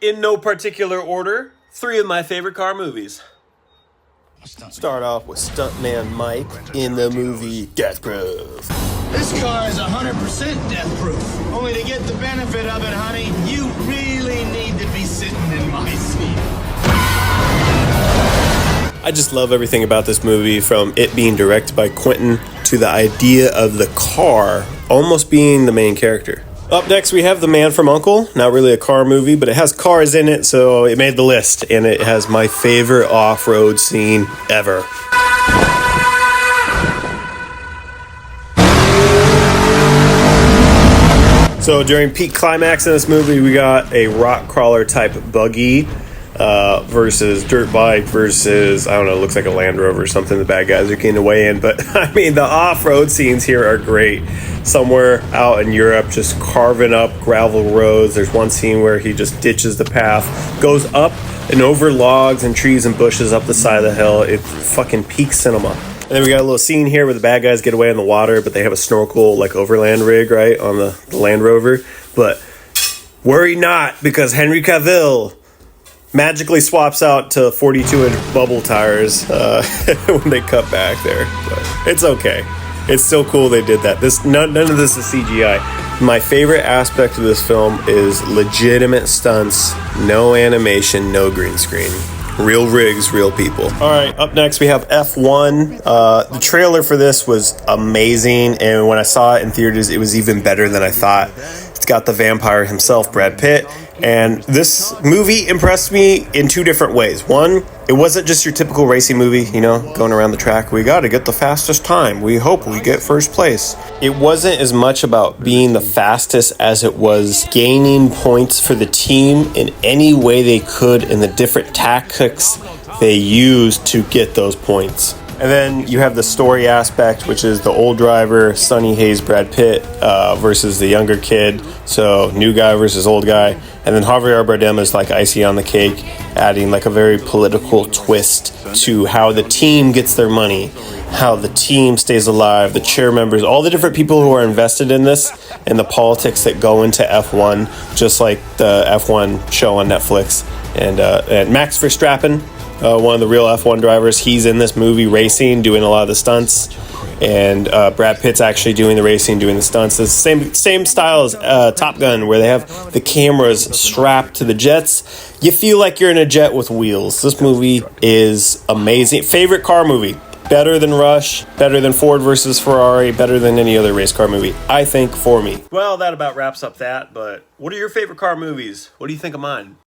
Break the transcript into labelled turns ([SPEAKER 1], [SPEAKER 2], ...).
[SPEAKER 1] In no particular order, 3 of my favorite car movies. Start off with Stuntman Mike in the movie Death Proof.
[SPEAKER 2] This car is 100% death proof. Only to get the benefit of it, honey, you really need to be sitting in my seat.
[SPEAKER 1] I just love everything about this movie, from it being directed by Quentin to the idea of the car almost being the main character. Up next, we have The Man from U.N.C.L.E. Not really a car movie, but it has cars in it, so it made the list. And it has my favorite off-road scene ever. So during peak climax in this movie, we got a rock crawler type buggy versus dirt bike versus, I don't know, looks like a Land Rover or something the bad guys are getting away in. But I mean, the off-road scenes here are great. Somewhere out in Europe, just carving up gravel roads. There's one scene where he just ditches the path, goes up and over logs and trees and bushes up the side of the hill. It's fucking peak cinema. And then we got a little scene here where the bad guys get away in the water, but they have a snorkel, like, overland rig, right, on the Land Rover. But worry not, because Henry Cavill magically swaps out to 42-inch bubble tires when they cut back there. But it's okay. It's still cool they did that. None of this is CGI. My favorite aspect of this film is legitimate stunts, no animation, no green screen. Real rigs, real people. All right, up next we have F1. The trailer for this was amazing, and when I saw it in theaters, it was even better than I thought. It's got the vampire himself, Brad Pitt, and this movie impressed me in 2 different ways. One, it wasn't just your typical racing movie, you know, going around the track. We got to get the fastest time. We hope we get first place. It wasn't as much about being the fastest as it was gaining points for the team in any way they could, and the different tactics they used to get those points. And then you have the story aspect, which is the old driver, Sonny Hayes, Brad Pitt, versus the younger kid. So new guy versus old guy. And then Javier Bardem is like icing on the cake, adding like a very political twist to how the team gets their money, how the team stays alive, the chair members, all the different people who are invested in this, and the politics that go into F1, just like the F1 show on Netflix. And Max Verstappen, one of the real F1 drivers, he's in this movie racing, doing a lot of the stunts, and Brad Pitt's actually doing the racing, doing the stunts. It's the same style as Top Gun, where they have the cameras strapped to the jets. You feel like you're in a jet with wheels. This movie is amazing. Favorite car movie. Better than Rush, better than Ford versus Ferrari, better than any other race car movie, I think, for me. Well, that about wraps up that, but what are your favorite car movies? What do you think of mine?